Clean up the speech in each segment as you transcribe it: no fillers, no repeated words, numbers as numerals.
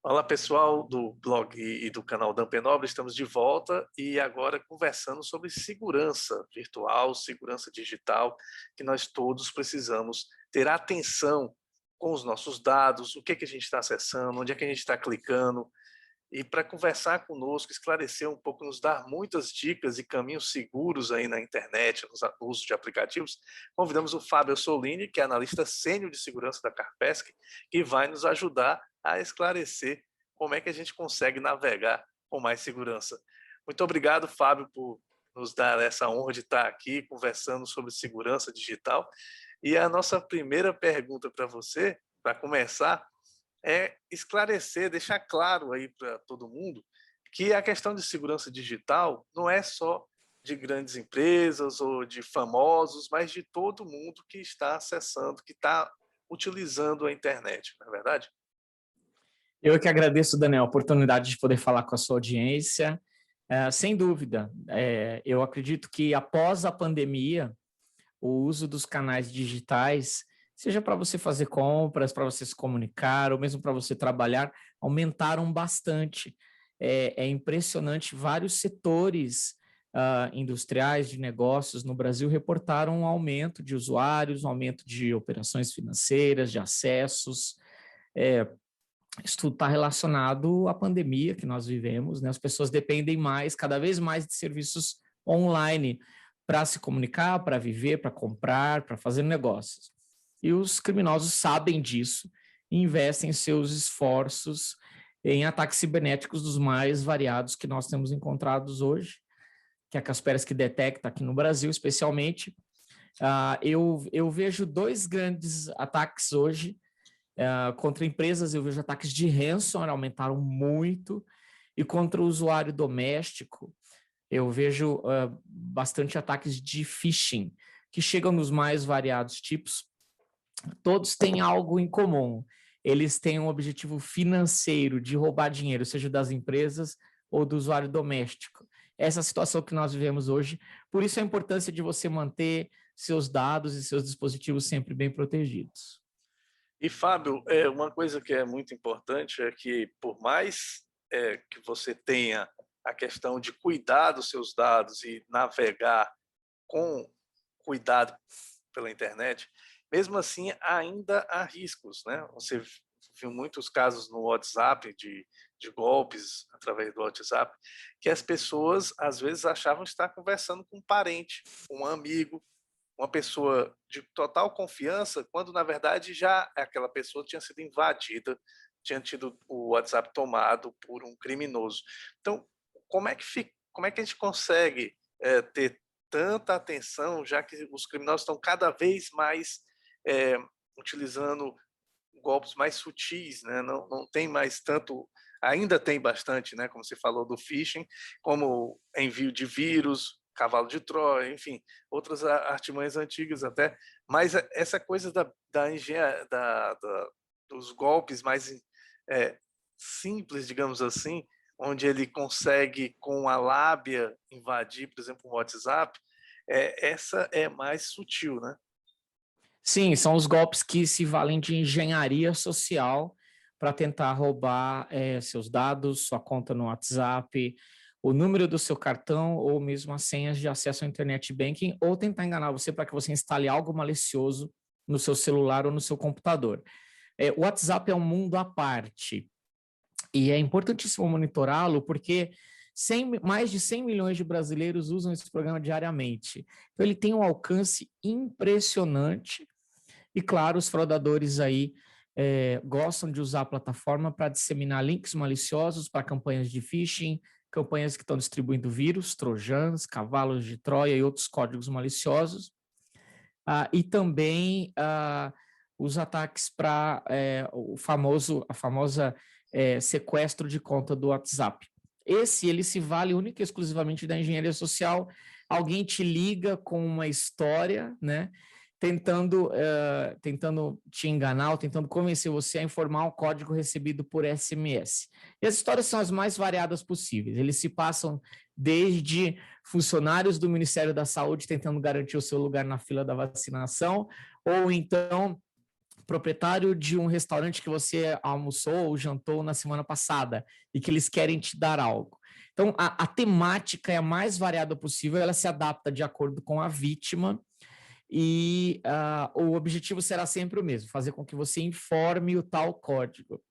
Olá, pessoal do blog e do canal Nobre, estamos de volta e agora conversando sobre segurança virtual, segurança digital, que nós todos precisamos ter atenção com os nossos dados, o que que a gente está acessando, onde é que a gente está clicando. E para conversar conosco, esclarecer um pouco, nos dar muitas dicas e caminhos seguros aí na internet, no uso de aplicativos, convidamos o Fábio Solini, que é analista sênior de segurança da Carpesc, que vai nos ajudar a esclarecer como é que a gente consegue navegar com mais segurança. Muito obrigado, Fábio, por nos dar essa honra de estar aqui conversando sobre segurança digital. E a nossa primeira pergunta para você, para começar, é esclarecer, deixar claro aí para todo mundo que a questão de segurança digital não é só de grandes empresas ou de famosos, mas de todo mundo que está acessando, que está utilizando a internet, não é verdade? Eu que agradeço, Daniel, a oportunidade de poder falar com a sua audiência. Sem dúvida, eu acredito que após a pandemia, o uso dos canais digitais, seja para você fazer compras, para você se comunicar, ou mesmo para você trabalhar, aumentaram bastante. É impressionante, vários setores industriais de negócios no Brasil reportaram um aumento de usuários, um aumento de operações financeiras, de acessos. Isso tudo está relacionado à pandemia que nós vivemos, né? As pessoas dependem mais, cada vez mais, de serviços online para se comunicar, para viver, para comprar, para fazer negócios. E os criminosos sabem disso e investem seus esforços em ataques cibernéticos dos mais variados que nós temos encontrados hoje, que a Kaspersky detecta aqui no Brasil, especialmente. Eu vejo dois grandes ataques hoje. Contra empresas, eu vejo ataques de ransomware aumentaram muito, e contra o usuário doméstico, eu vejo bastante ataques de phishing, que chegam nos mais variados tipos. Todos têm algo em comum. Eles têm um objetivo financeiro de roubar dinheiro, seja das empresas ou do usuário doméstico. Essa é a situação que nós vivemos hoje. Por isso a importância de você manter seus dados e seus dispositivos sempre bem protegidos. E, Fábio, uma coisa que é muito importante é que, por mais que você tenha a questão de cuidar dos seus dados e navegar com cuidado pela internet, mesmo assim ainda há riscos, né? Você viu muitos casos no WhatsApp de golpes através do WhatsApp, que as pessoas às vezes achavam estar conversando com um parente, um amigo, uma pessoa de total confiança, quando na verdade já aquela pessoa tinha sido invadida, tinha tido o WhatsApp tomado por um criminoso. Então, como é que a gente consegue ter tanta atenção, já que os criminosos estão cada vez mais eh, utilizando golpes mais sutis, né? Não tem mais tanto, ainda tem bastante, né? Como você falou do phishing, como envio de vírus, cavalo de Troia, enfim, outras artimanhas antigas até, mas essa coisa dos golpes mais simples, digamos assim, onde ele consegue com a lábia invadir, por exemplo, o WhatsApp, essa é mais sutil, né? Sim, são os golpes que se valem de engenharia social para tentar roubar seus dados, sua conta no WhatsApp, o número do seu cartão ou mesmo as senhas de acesso ao internet banking, ou tentar enganar você para que você instale algo malicioso no seu celular ou no seu computador. O WhatsApp é um mundo à parte e é importantíssimo monitorá-lo porque mais de 100 milhões de brasileiros usam esse programa diariamente. Então ele tem um alcance impressionante. E, claro, os fraudadores aí gostam de usar a plataforma para disseminar links maliciosos para campanhas de phishing, campanhas que estão distribuindo vírus, trojans, cavalos de Troia e outros códigos maliciosos. E também os ataques para a famosa sequestro de conta do WhatsApp. Ele se vale única e exclusivamente da engenharia social. Alguém te liga com uma história, né? Tentando te enganar, ou tentando convencer você a informar um código recebido por SMS. E as histórias são as mais variadas possíveis. Eles se passam desde funcionários do Ministério da Saúde tentando garantir o seu lugar na fila da vacinação, ou então proprietário de um restaurante que você almoçou ou jantou na semana passada e que eles querem te dar algo. Então, a temática é a mais variada possível, ela se adapta de acordo com a vítima e o objetivo será sempre o mesmo, fazer com que você informe o tal código.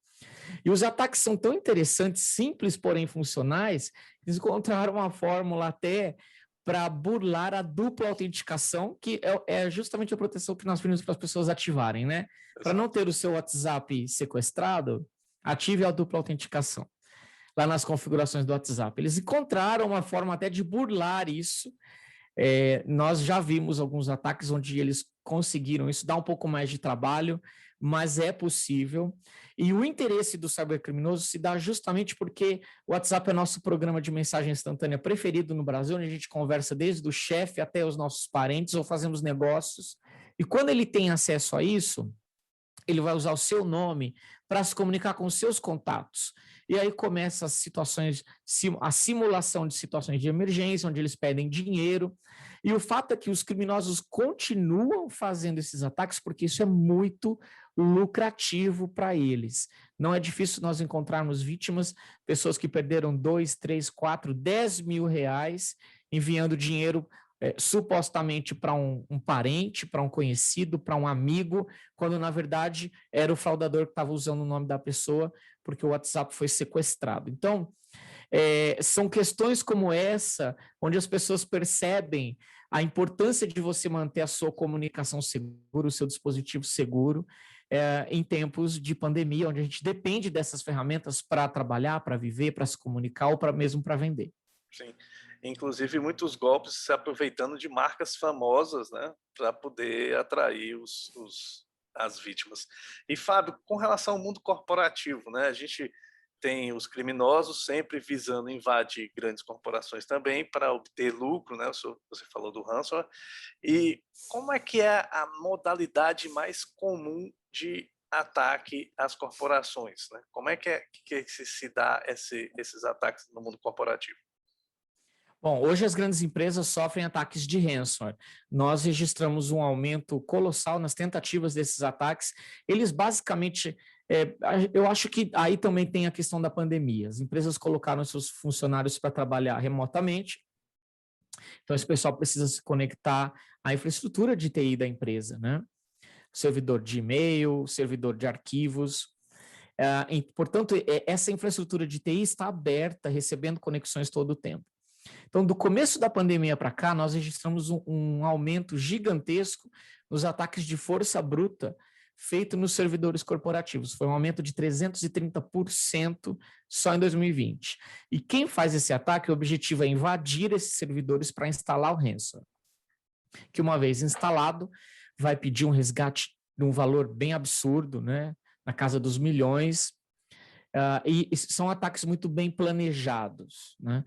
E os ataques são tão interessantes, simples, porém funcionais, eles encontraram uma fórmula até para burlar a dupla autenticação, que é justamente a proteção que nós pedimos para as pessoas ativarem, né? Para não ter o seu WhatsApp sequestrado, ative a dupla autenticação lá nas configurações do WhatsApp. Eles encontraram uma forma até de burlar isso. Nós já vimos alguns ataques onde eles conseguiram isso, dá um pouco mais de trabalho, mas é possível. E o interesse do cybercriminoso se dá justamente porque o WhatsApp é nosso programa de mensagem instantânea preferido no Brasil, onde a gente conversa desde o chefe até os nossos parentes ou fazemos negócios. E quando ele tem acesso a isso, ele vai usar o seu nome para se comunicar com os seus contatos. E aí começa as situações, a simulação de situações de emergência, onde eles pedem dinheiro. E o fato é que os criminosos continuam fazendo esses ataques porque isso é muito lucrativo para eles. Não é difícil nós encontrarmos vítimas, pessoas que perderam 2, 3, 4, 10 mil reais enviando dinheiro supostamente para um parente, para um conhecido, para um amigo, quando na verdade era o fraudador que estava usando o nome da pessoa, porque o WhatsApp foi sequestrado. Então, são questões como essa, onde as pessoas percebem a importância de você manter a sua comunicação segura, o seu dispositivo seguro, em tempos de pandemia, onde a gente depende dessas ferramentas para trabalhar, para viver, para se comunicar ou mesmo para vender. Sim. Inclusive, muitos golpes se aproveitando de marcas famosas, né, para poder atrair as vítimas. E, Fábio, com relação ao mundo corporativo, né, a gente tem os criminosos sempre visando invadir grandes corporações também para obter lucro, né, você falou do ransomware. E como é que é a modalidade mais comum de ataque às corporações, né? Como é que se dá esses ataques no mundo corporativo? Bom, hoje as grandes empresas sofrem ataques de ransomware. Nós registramos um aumento colossal nas tentativas desses ataques. Eles basicamente, eu acho que aí também tem a questão da pandemia. As empresas colocaram seus funcionários para trabalhar remotamente. Então, esse pessoal precisa se conectar à infraestrutura de TI da empresa, né? Servidor de e-mail, servidor de arquivos. Portanto, essa infraestrutura de TI está aberta, recebendo conexões todo o tempo. Então, do começo da pandemia para cá, nós registramos um aumento gigantesco nos ataques de força bruta feito nos servidores corporativos. Foi um aumento de 330% só em 2020. E quem faz esse ataque, o objetivo é invadir esses servidores para instalar o ransomware, que uma vez instalado, vai pedir um resgate de um valor bem absurdo, né, na casa dos milhões, e são ataques muito bem planejados, né?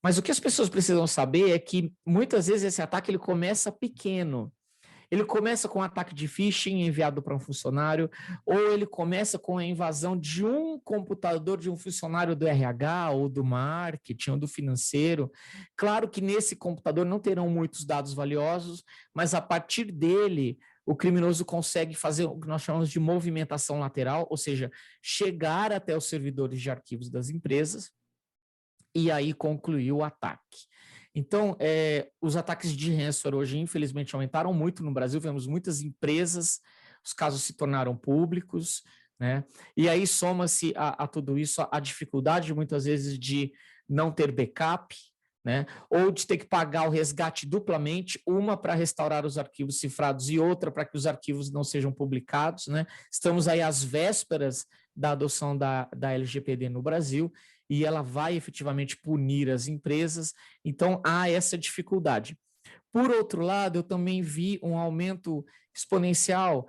Mas o que as pessoas precisam saber é que muitas vezes esse ataque ele começa pequeno. Ele começa com um ataque de phishing enviado para um funcionário, ou ele começa com a invasão de um computador de um funcionário do RH, ou do marketing, ou do financeiro. Claro que nesse computador não terão muitos dados valiosos, mas a partir dele o criminoso consegue fazer o que nós chamamos de movimentação lateral, ou seja, chegar até os servidores de arquivos das empresas e aí concluir o ataque. Então, os ataques de ransomware hoje, infelizmente, aumentaram muito no Brasil, vemos muitas empresas, os casos se tornaram públicos, né? E aí soma-se a tudo isso a dificuldade, muitas vezes, de não ter backup, né? Ou de ter que pagar o resgate duplamente, uma para restaurar os arquivos cifrados e outra para que os arquivos não sejam publicados, né? Estamos aí às vésperas da adoção da LGPD no Brasil, e ela vai efetivamente punir as empresas, então há essa dificuldade. Por outro lado, eu também vi um aumento exponencial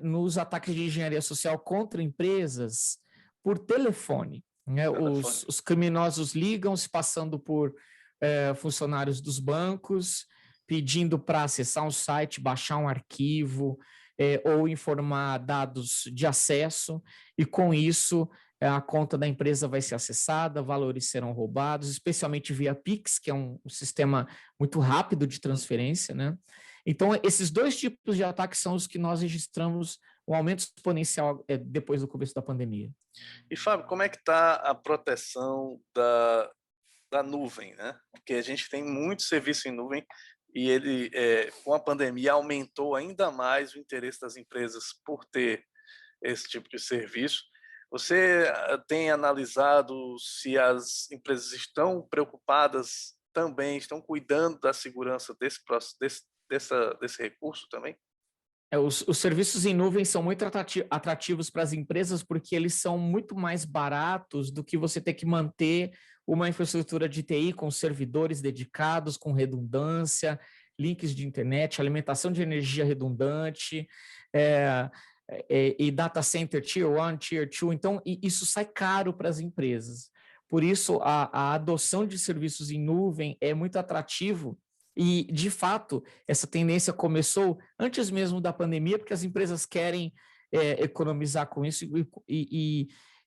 nos ataques de engenharia social contra empresas por telefone. Né? Os criminosos ligam se passando por funcionários dos bancos, pedindo para acessar um site, baixar um arquivo, ou informar dados de acesso, e com isso a conta da empresa vai ser acessada, valores serão roubados, especialmente via Pix, que é um sistema muito rápido de transferência, né? Então, esses dois tipos de ataques são os que nós registramos um aumento exponencial depois do começo da pandemia. E, Fábio, como é que está a proteção da nuvem, né? Porque a gente tem muito serviço em nuvem e ele, com a pandemia, aumentou ainda mais o interesse das empresas por ter esse tipo de serviço. Você tem analisado se as empresas estão preocupadas também, estão cuidando da segurança desse recurso também? Os serviços em nuvem são muito atrativos para as empresas porque eles são muito mais baratos do que você ter que manter uma infraestrutura de TI com servidores dedicados, com redundância, links de internet, alimentação de energia redundante, e data center Tier 1, Tier 2. Então, isso sai caro para as empresas. Por isso, a adoção de serviços em nuvem é muito atrativo. E, de fato, essa tendência começou antes mesmo da pandemia, porque as empresas querem economizar com isso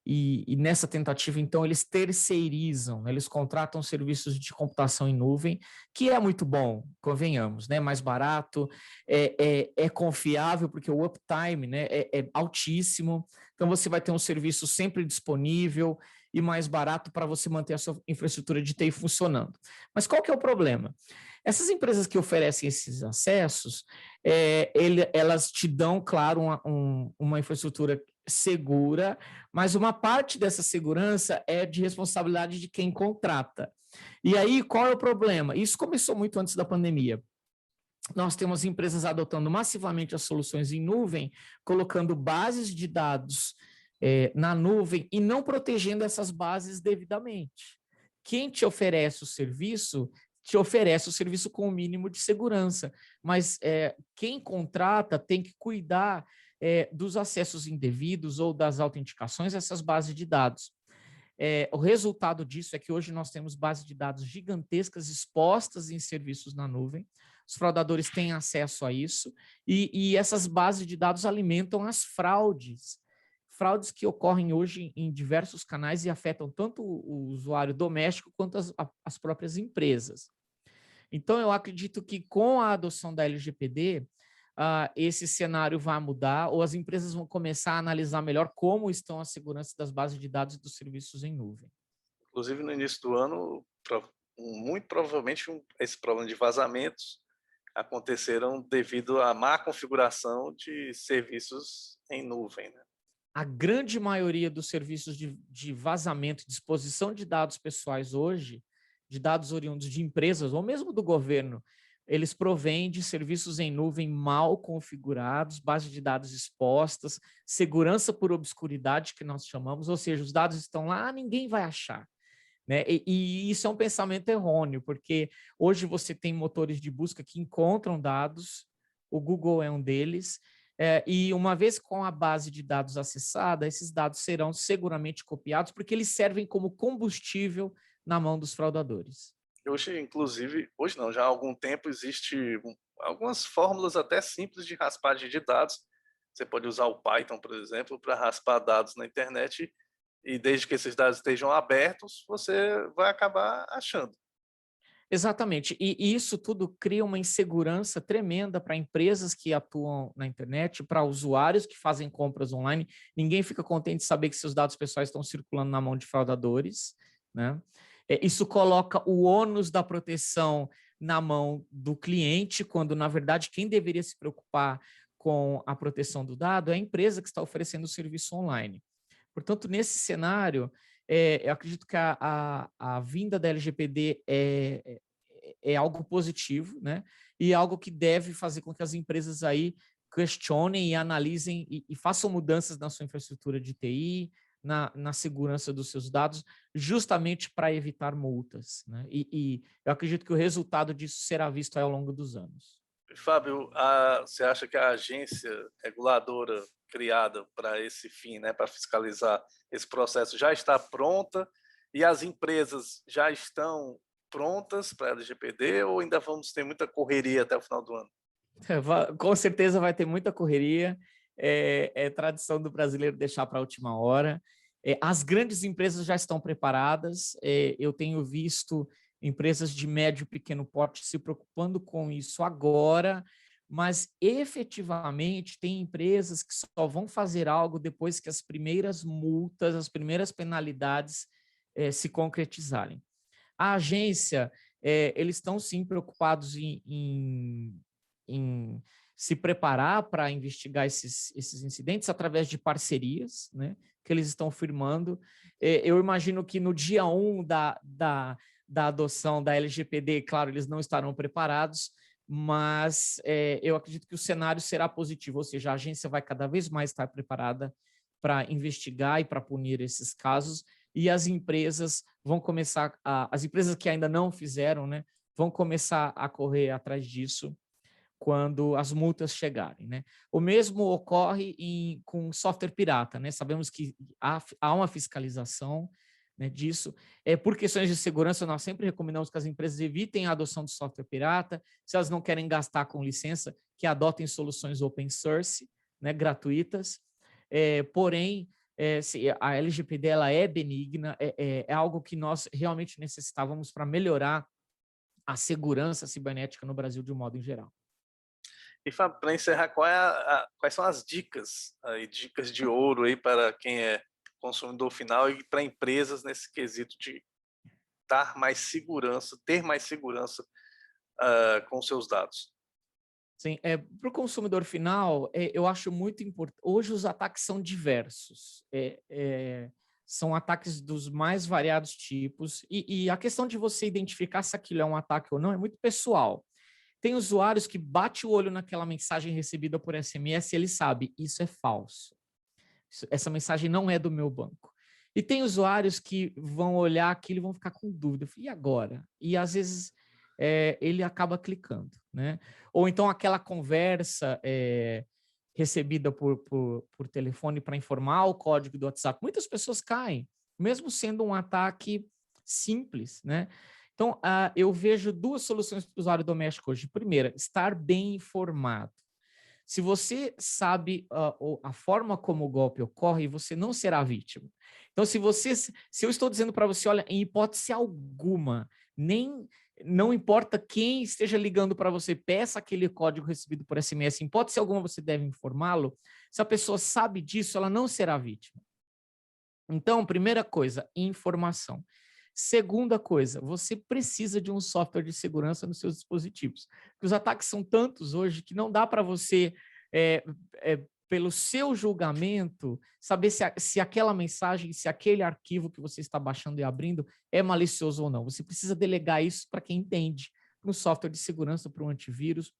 e nessa tentativa, então, eles terceirizam, eles contratam serviços de computação em nuvem, que é muito bom, convenhamos, né? Mais barato, é confiável, porque o uptime, né, é altíssimo, então você vai ter um serviço sempre disponível e mais barato para você manter a sua infraestrutura de TI funcionando. Mas qual que é o problema? Essas empresas que oferecem esses acessos, elas te dão, claro, uma infraestrutura segura, mas uma parte dessa segurança é de responsabilidade de quem contrata. E aí, qual é o problema? Isso começou muito antes da pandemia. Nós temos empresas adotando massivamente as soluções em nuvem, colocando bases de dados na nuvem e não protegendo essas bases devidamente. Quem te oferece o serviço com o mínimo de segurança, mas quem contrata tem que cuidar dos acessos indevidos ou das autenticações a essas bases de dados. O resultado disso é que hoje nós temos bases de dados gigantescas expostas em serviços na nuvem, os fraudadores têm acesso a isso, e essas bases de dados alimentam as fraudes que ocorrem hoje em diversos canais e afetam tanto o usuário doméstico quanto as próprias empresas. Então, eu acredito que com a adoção da LGPD, esse cenário vai mudar, ou as empresas vão começar a analisar melhor como estão a segurança das bases de dados e dos serviços em nuvem. Inclusive, no início do ano, muito provavelmente esse problema de vazamentos aconteceram devido à má configuração de serviços em nuvem, né? A grande maioria dos serviços de vazamento e disposição de dados pessoais hoje, de dados oriundos de empresas ou mesmo do governo, eles provêm de serviços em nuvem mal configurados, bases de dados expostas, segurança por obscuridade, que nós chamamos, ou seja, os dados estão lá, ninguém vai achar. Né? E isso é um pensamento errôneo, porque hoje você tem motores de busca que encontram dados, o Google é um deles, e uma vez com a base de dados acessada, esses dados serão seguramente copiados, porque eles servem como combustível na mão dos fraudadores. Hoje, inclusive, hoje não, já há algum tempo existe algumas fórmulas até simples de raspagem de dados. Você pode usar o Python, por exemplo, para raspar dados na internet e desde que esses dados estejam abertos, você vai acabar achando. Exatamente, e isso tudo cria uma insegurança tremenda para empresas que atuam na internet, para usuários que fazem compras online. Ninguém fica contente de saber que seus dados pessoais estão circulando na mão de fraudadores, né? Isso coloca o ônus da proteção na mão do cliente, quando, na verdade, quem deveria se preocupar com a proteção do dado é a empresa que está oferecendo o serviço online. Portanto, nesse cenário, eu acredito que a vinda da LGPD é algo positivo, né? E algo que deve fazer com que as empresas aí questionem e analisem e façam mudanças na sua infraestrutura de TI, na segurança dos seus dados, justamente para evitar multas, né? E eu acredito que o resultado disso será visto ao longo dos anos. Fábio, você acha que a agência reguladora criada para esse fim, né, para fiscalizar esse processo, já está pronta e as empresas já estão prontas para a LGPD ou ainda vamos ter muita correria até o final do ano? Com certeza vai ter muita correria, é tradição do brasileiro deixar para a última hora. As grandes empresas já estão preparadas, eu tenho visto empresas de médio e pequeno porte se preocupando com isso agora, mas efetivamente tem empresas que só vão fazer algo depois que as primeiras multas, as primeiras penalidades se concretizarem. A agência, eles estão sim preocupados em se preparar para investigar esses incidentes através de parcerias, né, que eles estão firmando. Eu imagino que no dia 1 da adoção da LGPD, claro, eles não estarão preparados, mas eu acredito que o cenário será positivo, ou seja, a agência vai cada vez mais estar preparada para investigar e para punir esses casos, e as empresas vão começar, as empresas que ainda não fizeram, né, vão começar a correr atrás disso quando as multas chegarem, né? O mesmo ocorre com software pirata, né? Sabemos que há uma fiscalização, né, disso. Por questões de segurança, nós sempre recomendamos que as empresas evitem a adoção de software pirata. Se elas não querem gastar com licença, que adotem soluções open source, né, gratuitas. Porém, a LGPD ela é benigna, é algo que nós realmente necessitávamos para melhorar a segurança cibernética no Brasil de um modo em geral. E, Fábio, para encerrar, quais são as dicas, aí, dicas de ouro aí para quem é consumidor final e para empresas nesse quesito de dar mais segurança, ter mais segurança com seus dados? Sim, para o consumidor final, eu acho muito importante. Hoje os ataques são diversos, são ataques dos mais variados tipos, e a questão de você identificar se aquilo é um ataque ou não é muito pessoal. Tem usuários que bate o olho naquela mensagem recebida por SMS e ele sabe, isso é falso. Essa mensagem não é do meu banco. E tem usuários que vão olhar aquilo e vão ficar com dúvida. E agora? E às vezes ele acaba clicando, né? Ou então aquela conversa recebida por telefone para informar o código do WhatsApp. Muitas pessoas caem, mesmo sendo um ataque simples, né? Então, eu vejo duas soluções para o usuário doméstico hoje. Primeira, estar bem informado. Se você sabe a forma como o golpe ocorre, você não será vítima. Então, se eu estou dizendo para você, olha, em hipótese alguma, não importa quem esteja ligando para você, peça aquele código recebido por SMS, em hipótese alguma você deve informá-lo, se a pessoa sabe disso, ela não será vítima. Então, primeira coisa, informação. Segunda coisa, você precisa de um software de segurança nos seus dispositivos. Os ataques são tantos hoje que não dá para você, pelo seu julgamento, saber se aquela mensagem, se aquele arquivo que você está baixando e abrindo é malicioso ou não. Você precisa delegar isso para quem entende, para um software de segurança, para um antivírus.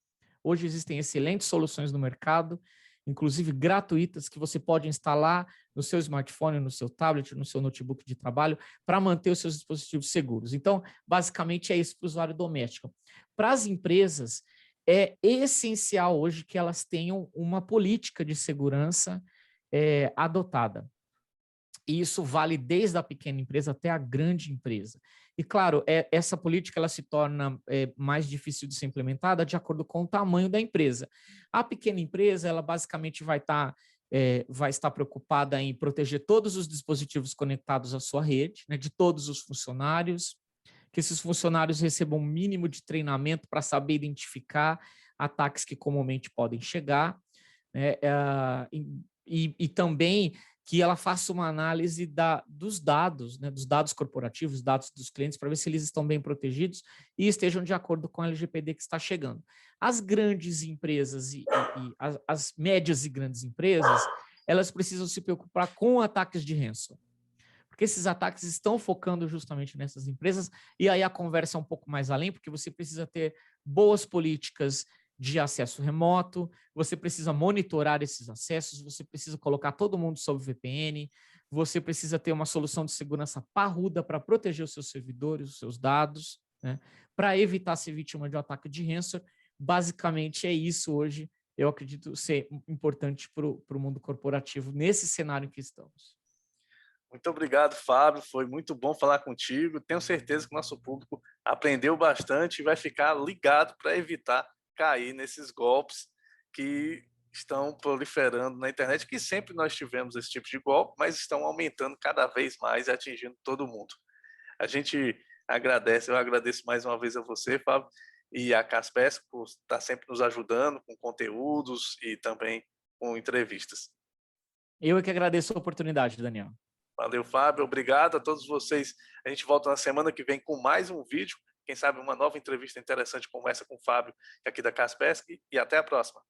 Hoje existem excelentes soluções no mercado, inclusive gratuitas, que você pode instalar no seu smartphone, no seu tablet, no seu notebook de trabalho, para manter os seus dispositivos seguros. Então, basicamente, é isso para o usuário doméstico. Para as empresas, é essencial hoje que elas tenham uma política de segurança adotada. E isso vale desde a pequena empresa até a grande empresa. E, claro, essa política ela se torna mais difícil de ser implementada de acordo com o tamanho da empresa. A pequena empresa, ela basicamente vai estar preocupada em proteger todos os dispositivos conectados à sua rede, né, de todos os funcionários, que esses funcionários recebam um mínimo de treinamento para saber identificar ataques que comumente podem chegar, né, e também que ela faça uma análise dos dados, né, dos dados corporativos, dados dos clientes, para ver se eles estão bem protegidos e estejam de acordo com a LGPD que está chegando. As grandes empresas e as médias e grandes empresas, elas precisam se preocupar com ataques de ransom, porque esses ataques estão focando justamente nessas empresas, e aí a conversa é um pouco mais além, porque você precisa ter boas políticas de acesso remoto, você precisa monitorar esses acessos, você precisa colocar todo mundo sob VPN, você precisa ter uma solução de segurança parruda para proteger os seus servidores, os seus dados, né, para evitar ser vítima de um ataque de ransom. Basicamente é isso hoje, eu acredito ser importante para o mundo corporativo nesse cenário em que estamos. Muito obrigado, Fábio. Foi muito bom falar contigo. Tenho certeza que o nosso público aprendeu bastante e vai ficar ligado para evitar cair nesses golpes que estão proliferando na internet, que sempre nós tivemos esse tipo de golpe, mas estão aumentando cada vez mais e atingindo todo mundo. A gente agradece, eu agradeço mais uma vez a você, Fábio, e a Caspesc por estar sempre nos ajudando com conteúdos e também com entrevistas. Eu é que agradeço a oportunidade, Daniel. Valeu, Fábio. Obrigado a todos vocês. A gente volta na semana que vem com mais um vídeo. Quem sabe uma nova entrevista interessante como essa com o Fábio aqui da Caspesc. E até a próxima.